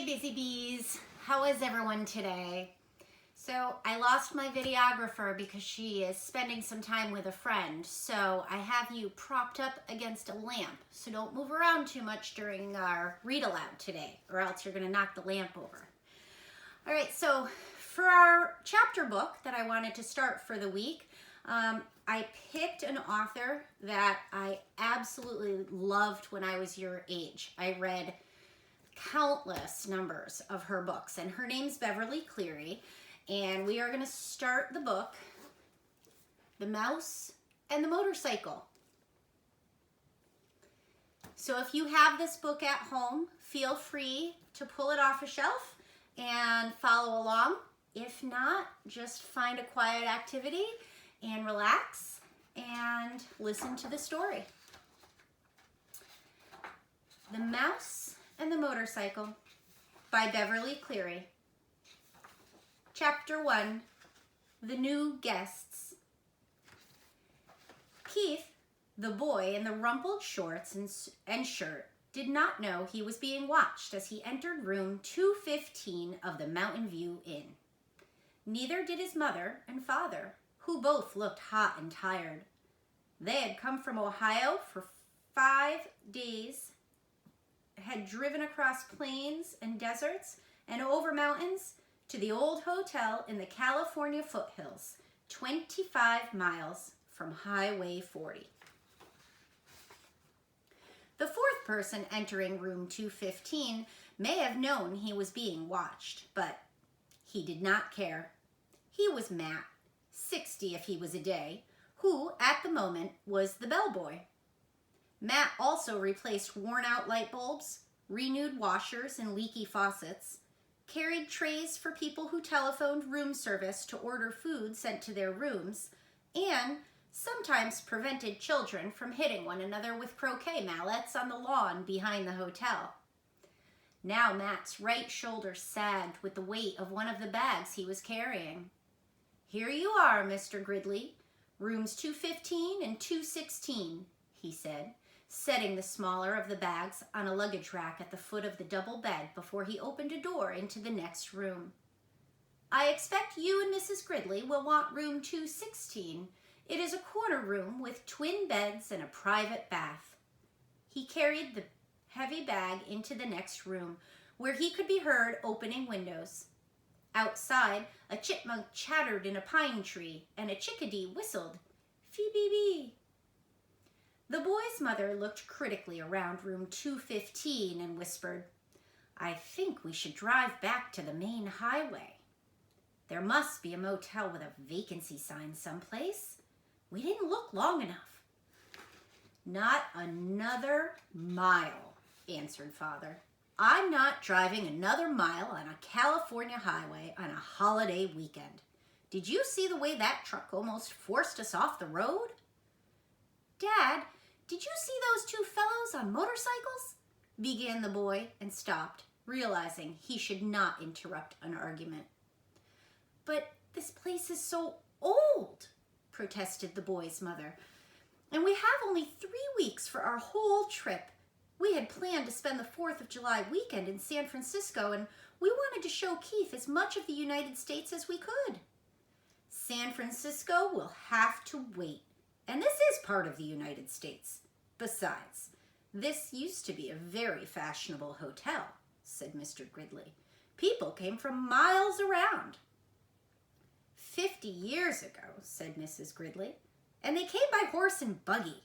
Hey busy bees, how is everyone today? So I lost my videographer because she is spending some time with a friend. So I have you propped up against a lamp. So don't move around too much during our read aloud today or else you're gonna knock the lamp over. All right, so for our chapter book that I wanted to start for the week, I picked an author that I absolutely loved when I was your age. I read countless numbers of her books, and her name's Beverly Cleary, and we are going to start the book, The Mouse and the Motorcycle. So if you have this book at home, feel free to pull it off a shelf and follow along. If not, just find a quiet activity and relax and listen to the story. The Mouse and the Motorcycle by Beverly Cleary. Chapter 1, The New Guests. Keith, the boy in the rumpled shorts and shirt, did not know he was being watched as he entered room 215 of the Mountain View Inn. Neither did his mother and father, who both looked hot and tired. They had come from Ohio for 5 days, had driven across plains and deserts and over mountains to the old hotel in the California foothills, 25 miles from Highway 40. The fourth person entering room 215 may have known he was being watched, but he did not care. He was Matt, 60 if he was a day, who at the moment was the bellboy. Matt also replaced worn-out light bulbs, renewed washers and leaky faucets, carried trays for people who telephoned room service to order food sent to their rooms, and sometimes prevented children from hitting one another with croquet mallets on the lawn behind the hotel. Now Matt's right shoulder sagged with the weight of one of the bags he was carrying. "Here you are, Mr. Gridley, rooms 215 and 216, he said, setting the smaller of the bags on a luggage rack at the foot of the double bed before he opened a door into the next room. "I expect you and Mrs. Gridley will want room 216. It is a corner room with twin beds and a private bath." He carried the heavy bag into the next room, where he could be heard opening windows. Outside, a chipmunk chattered in a pine tree, and a chickadee whistled, "Phoebe-bee." The boy's mother looked critically around room 215 and whispered, "I think we should drive back to the main highway. There must be a motel with a vacancy sign someplace. We didn't look long enough." "Not another mile," answered Father. "I'm not driving another mile on a California highway on a holiday weekend. Did you see the way that truck almost forced us off the road?" "Dad, did you see those two fellows on motorcycles?" began the boy and stopped, realizing he should not interrupt an argument. "But this place is so old," protested the boy's mother, "and we have only 3 weeks for our whole trip. We had planned to spend the 4th of July weekend in San Francisco, and we wanted to show Keith as much of the United States as we could." "San Francisco will have to wait, and this is part of the United States. Besides, this used to be a very fashionable hotel," said Mr. Gridley. "People came from miles around." 50 years ago, said Mrs. Gridley, "and they came by horse and buggy."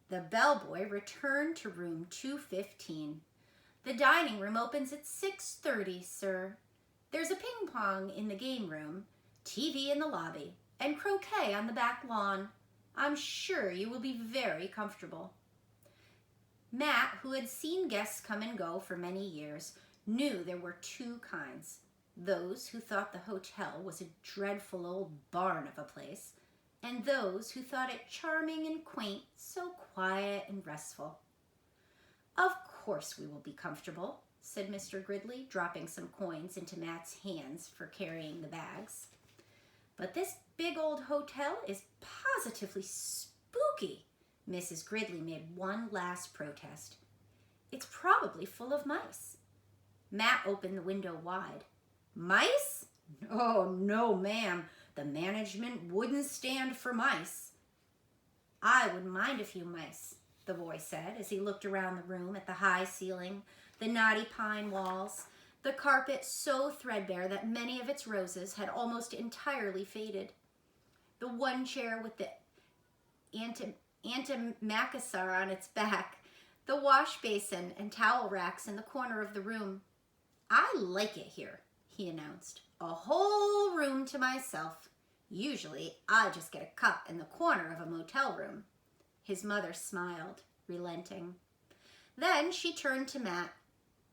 The bellboy returned to room 215. "The dining room opens at 6:30, sir. There's a ping pong in the game room, TV in the lobby, and croquet on the back lawn. I'm sure you will be very comfortable." Matt, who had seen guests come and go for many years, knew there were 2 kinds. Those who thought the hotel was a dreadful old barn of a place, and those who thought it charming and quaint, so quiet and restful. "Of course we will be comfortable," said Mr. Gridley, dropping some coins into Matt's hands for carrying the bags. "But this big old hotel is positively spooky." Mrs. Gridley made one last protest. "It's probably full of mice." Matt opened the window wide. Mice? Oh, no, ma'am. The management wouldn't stand for mice. I wouldn't mind a few mice, the boy said as he looked around the room at the high ceiling, the knotty pine walls, the carpet so threadbare that many of its roses had almost entirely faded, the one chair with the antimacassar on its back, the wash basin and towel racks in the corner of the room. I like it here, he announced. A whole room to myself. Usually, I just get a cup in the corner of a motel room. His mother smiled, relenting. Then she turned to Matt.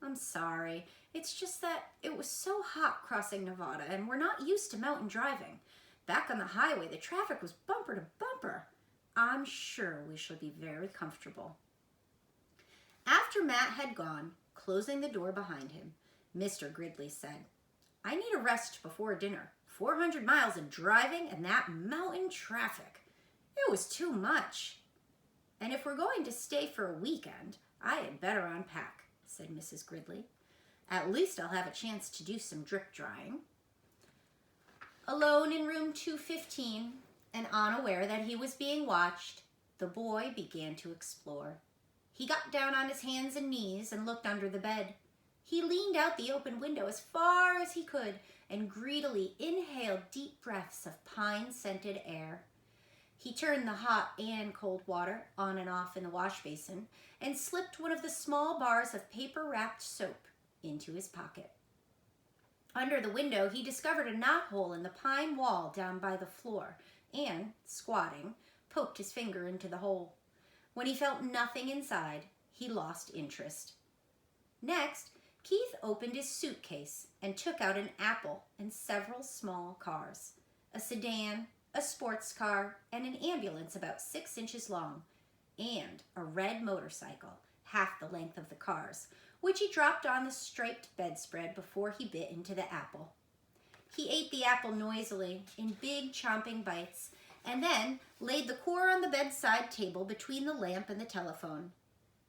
I'm sorry. It's just that it was so hot crossing Nevada, and we're not used to mountain driving. Back on the highway, the traffic was bumper to bumper. I'm sure we shall be very comfortable. After Matt had gone, closing the door behind him, Mr. Gridley said, I need a rest before dinner. 400 miles of driving and that mountain traffic. It was too much. And if we're going to stay for a weekend, I had better unpack, said Mrs. Gridley. At least I'll have a chance to do some drip drying. Alone in room 215 and unaware that he was being watched, the boy began to explore. He got down on his hands and knees and looked under the bed. He leaned out the open window as far as he could and greedily inhaled deep breaths of pine-scented air. He turned the hot and cold water on and off in the wash basin and slipped one of the small bars of paper-wrapped soap into his pocket. Under the window, he discovered a knothole in the pine wall down by the floor and, squatting, poked his finger into the hole. When he felt nothing inside, he lost interest. Next, Keith opened his suitcase and took out an apple and several small cars, a sedan, a sports car, and an ambulance about 6 inches long, and a red motorcycle, half the length of the cars, which he dropped on the striped bedspread before he bit into the apple. He ate the apple noisily, in big chomping bites, and then laid the core on the bedside table between the lamp and the telephone.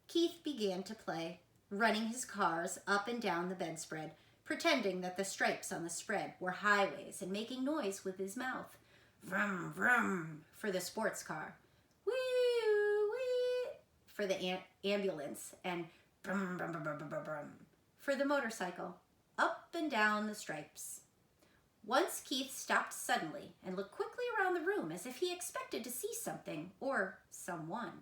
Keith began to play, running his cars up and down the bedspread, pretending that the stripes on the spread were highways and making noise with his mouth. Vroom, vroom, for the sports car. Wee, wee, for the ambulance, and brum, brum, brum, brum, brum, brum, for the motorcycle, up and down the stripes. Once Keith stopped suddenly and looked quickly around the room as if he expected to see something or someone.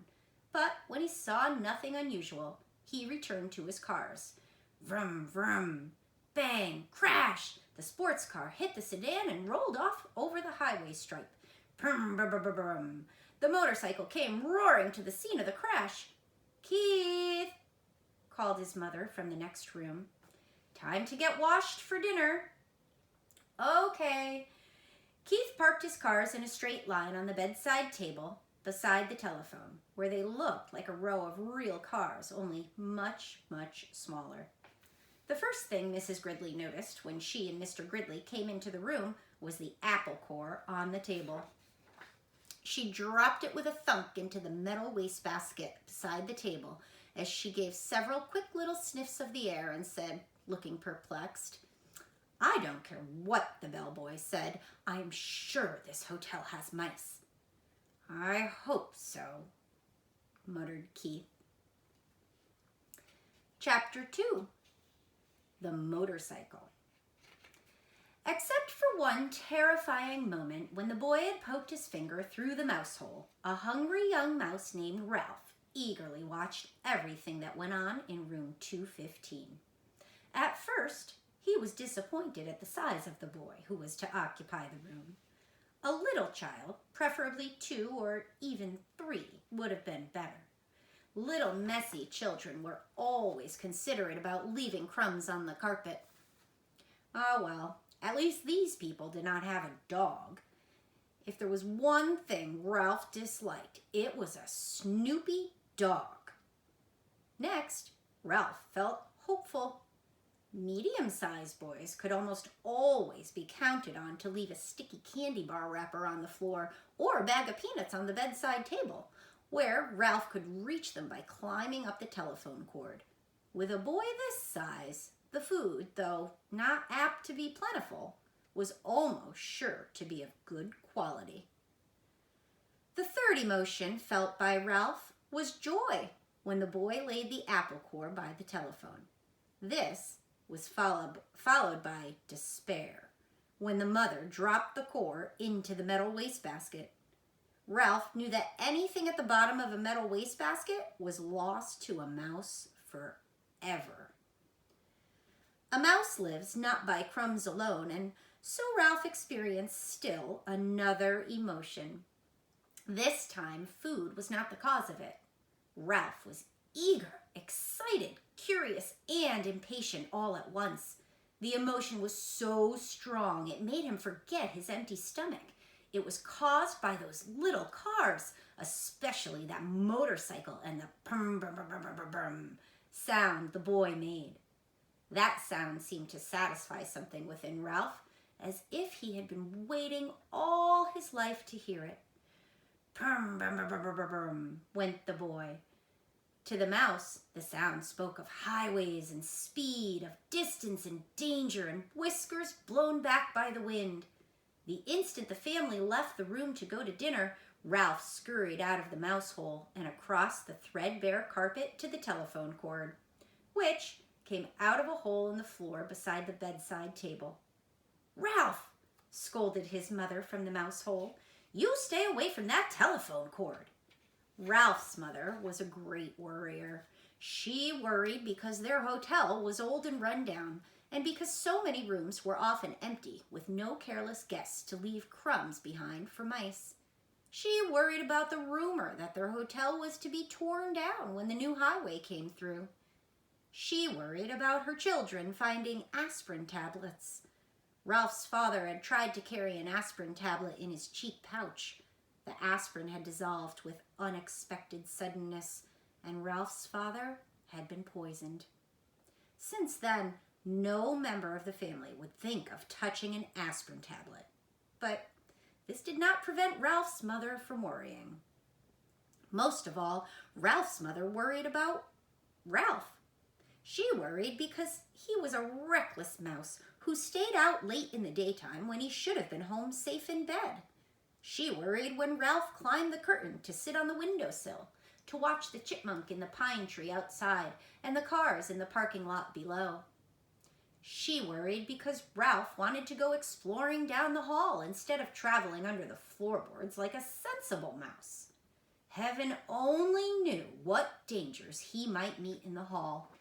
But when he saw nothing unusual, he returned to his cars. Vroom, vroom, bang, crash! The sports car hit the sedan and rolled off over the highway stripe. Brum, brum, brum, brum, brum. The motorcycle came roaring to the scene of the crash. Keith, called his mother from the next room. Time to get washed for dinner. Okay. Keith parked his cars in a straight line on the bedside table beside the telephone, where they looked like a row of real cars, only much, much smaller. The first thing Mrs. Gridley noticed when she and Mr. Gridley came into the room was the apple core on the table. She dropped it with a thunk into the metal wastebasket beside the table as she gave several quick little sniffs of the air and said, looking perplexed, I don't care what the bellboy said. I'm sure this hotel has mice. I hope so, muttered Keith. Chapter 2. The Motorcycle. Except for one terrifying moment when the boy had poked his finger through the mouse hole, a hungry young mouse named Ralph eagerly watched everything that went on in room 215. At first, he was disappointed at the size of the boy who was to occupy the room. A little child, preferably 2 or even 3, would have been better. Little messy children were always considerate about leaving crumbs on the carpet. Ah, well, at least these people did not have a dog. If there was one thing Ralph disliked, it was a snoopy dog. Next, Ralph felt hopeful. Medium-sized boys could almost always be counted on to leave a sticky candy bar wrapper on the floor or a bag of peanuts on the bedside table, where Ralph could reach them by climbing up the telephone cord. With a boy this size, The food, though not apt to be plentiful, was almost sure to be of good quality. The third emotion felt by Ralph was joy when the boy laid the apple core by the telephone. This was followed by despair when the mother dropped the core into the metal wastebasket. Ralph knew that anything at the bottom of a metal wastebasket was lost to a mouse forever. A mouse lives not by crumbs alone, and so Ralph experienced still another emotion. This time, food was not the cause of it. Ralph was eager, excited, curious, and impatient all at once. The emotion was so strong it made him forget his empty stomach. It was caused by those little cars, especially that motorcycle and the brum, brum, brum, brum, brum, brum sound the boy made. That sound seemed to satisfy something within Ralph, as if he had been waiting all his life to hear it. Brum, brum, brum, brum, brum, brum, went the boy. To the mouse, the sound spoke of highways and speed, of distance and danger, and whiskers blown back by the wind. The instant the family left the room to go to dinner, Ralph scurried out of the mouse hole and across the threadbare carpet to the telephone cord, which came out of a hole in the floor beside the bedside table. "Ralph," scolded his mother from the mouse hole, "you stay away from that telephone cord." Ralph's mother was a great worrier. She worried because their hotel was old and run down, and because so many rooms were often empty with no careless guests to leave crumbs behind for mice. She worried about the rumor that their hotel was to be torn down when the new highway came through. She worried about her children finding aspirin tablets. Ralph's father had tried to carry an aspirin tablet in his cheek pouch. The aspirin had dissolved with unexpected suddenness, and Ralph's father had been poisoned. Since then, no member of the family would think of touching an aspirin tablet. But this did not prevent Ralph's mother from worrying. Most of all, Ralph's mother worried about Ralph. She worried because he was a reckless mouse who stayed out late in the daytime when he should have been home safe in bed. She worried when Ralph climbed the curtain to sit on the windowsill, to watch the chipmunk in the pine tree outside and the cars in the parking lot below. She worried because Ralph wanted to go exploring down the hall instead of traveling under the floorboards like a sensible mouse. Heaven only knew what dangers he might meet in the hall.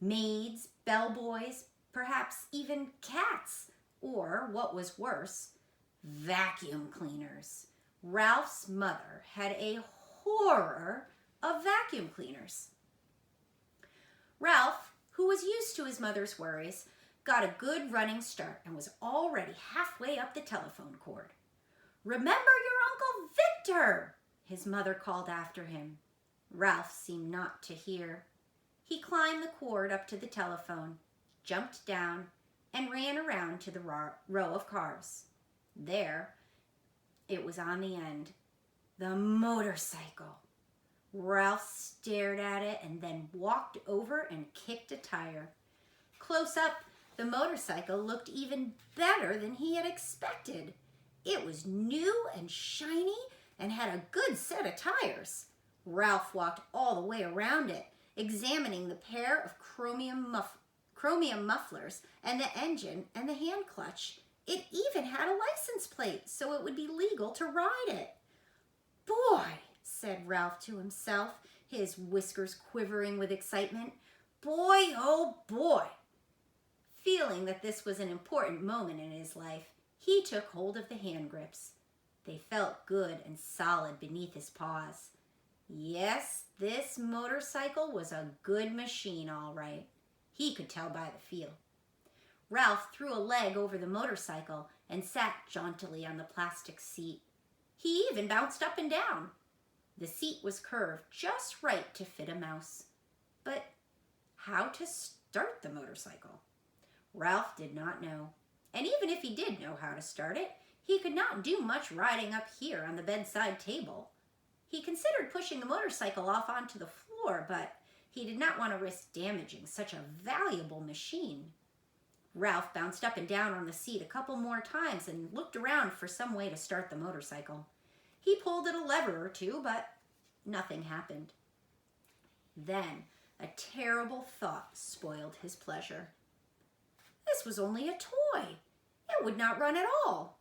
Maids, bellboys, perhaps even cats, or, what was worse, vacuum cleaners. Ralph's mother had a horror of vacuum cleaners. Ralph, who was used to his mother's worries, got a good running start and was already halfway up the telephone cord. "Remember your Uncle Victor," his mother called after him. Ralph seemed not to hear. He climbed the cord up to the telephone, jumped down, and ran around to the row of cars. There, it was on the end, the motorcycle. Ralph stared at it and then walked over and kicked a tire. Close up, the motorcycle looked even better than he had expected. It was new and shiny and had a good set of tires. Ralph walked all the way around it, examining the pair of chromium mufflers and the engine and the hand clutch. It even had a license plate, so it would be legal to ride it. "Boy," said Ralph to himself, his whiskers quivering with excitement. "Boy, oh boy." Feeling that this was an important moment in his life, he took hold of the hand grips. They felt good and solid beneath his paws. Yes, this motorcycle was a good machine, all right. He could tell by the feel. Ralph threw a leg over the motorcycle and sat jauntily on the plastic seat. He even bounced up and down. The seat was curved just right to fit a mouse. But how to start the motorcycle? Ralph did not know. And even if he did know how to start it, he could not do much riding up here on the bedside table. He considered pushing the motorcycle off onto the floor, but He did not want to risk damaging such a valuable machine. Ralph bounced up and down on the seat a couple more times and looked around for some way to start the motorcycle. He pulled at a lever or two, but nothing happened. Then a terrible thought spoiled his pleasure. This was only a toy. It would not run at all.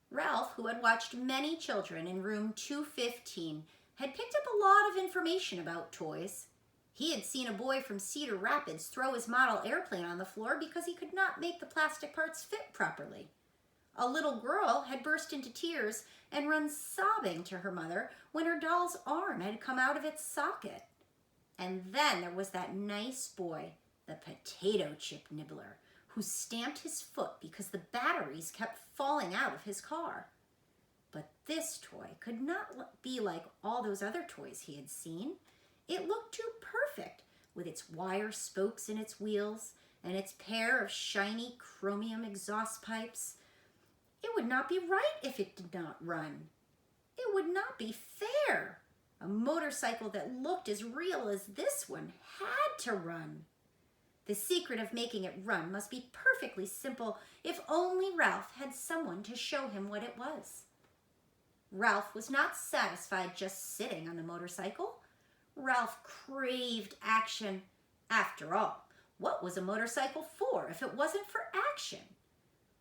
Ralph, who had watched many children in room 215, had picked up a lot of information about toys. He had seen a boy from Cedar Rapids throw his model airplane on the floor because he could not make the plastic parts fit properly. A little girl had burst into tears and run sobbing to her mother when her doll's arm had come out of its socket. And then there was that nice boy, the potato chip nibbler, who stamped his foot because the batteries kept falling out of his car. But this toy could not be like all those other toys he had seen. It looked too perfect, with its wire spokes in its wheels and its pair of shiny chromium exhaust pipes. It would not be right if it did not run. It would not be fair. A motorcycle that looked as real as this one had to run. The secret of making it run must be perfectly simple if only Ralph had someone to show him what it was. Ralph was not satisfied just sitting on the motorcycle. Ralph craved action. After all, what was a motorcycle for if it wasn't for action?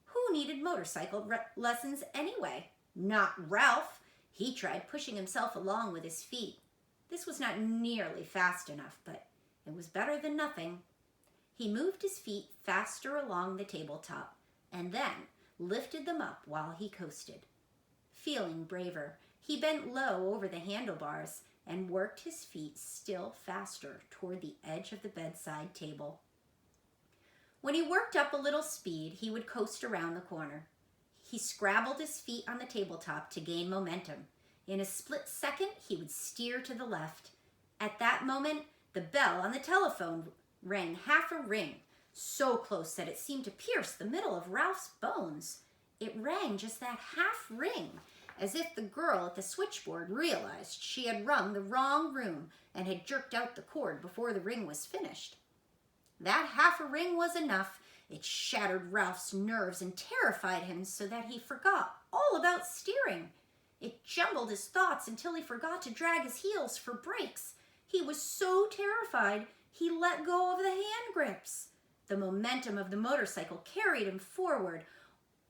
Who needed motorcycle lessons anyway? Not Ralph. He tried pushing himself along with his feet. This was not nearly fast enough, but it was better than nothing. He moved his feet faster along the tabletop and then lifted them up while he coasted. Feeling braver, he bent low over the handlebars and worked his feet still faster toward the edge of the bedside table. When he worked up a little speed, he would coast around the corner. He scrabbled his feet on the tabletop to gain momentum. In a split second, he would steer to the left. At that moment, the bell on the telephone rang half a ring, so close that it seemed to pierce the middle of Ralph's bones. It rang just that half ring, as if the girl at the switchboard realized she had rung the wrong room and had jerked out the cord before the ring was finished. That half a ring was enough. It shattered Ralph's nerves and terrified him so that he forgot all about steering. It jumbled his thoughts until he forgot to drag his heels for brakes. He was so terrified, he let go of the hand grips. The momentum of the motorcycle carried him forward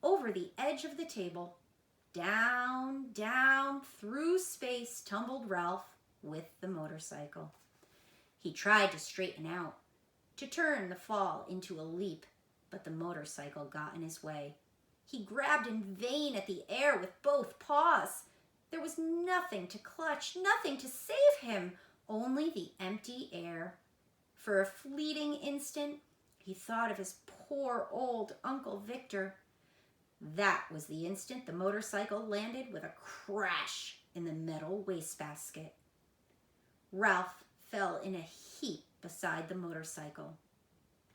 over the edge of the table. Down, down, through space tumbled Ralph with the motorcycle. He tried to straighten out, to turn the fall into a leap, but the motorcycle got in his way. He grabbed in vain at the air with both paws. There was nothing to clutch, nothing to save him, only the empty air. For a fleeting instant, he thought of his poor old Uncle Victor. That was the instant the motorcycle landed with a crash in the metal wastebasket. Ralph fell in a heap beside the motorcycle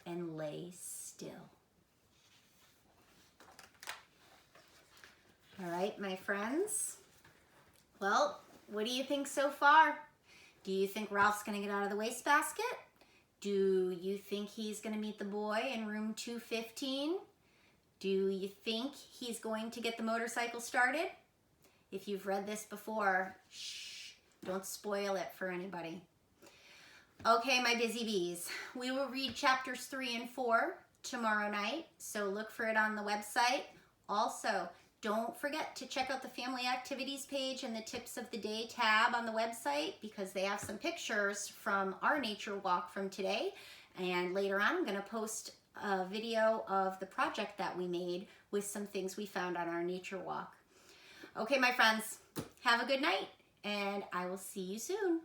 and lay still. All right, my friends. Well, what do you think so far? Do you think Ralph's going to get out of the wastebasket? Do you think he's going to meet the boy in room 215? Do you think he's going to get the motorcycle started? If you've read this before, shh, don't spoil it for anybody. Okay, my busy bees, we will read chapters 3 and 4 tomorrow night, so look for it on the website. Also, don't forget to check out the family activities page and the tips of the day tab on the website because they have some pictures from our nature walk from today. And later on, I'm going to post a video of the project that we made with some things we found on our nature walk. Okay, my friends, have a good night, and I will see you soon.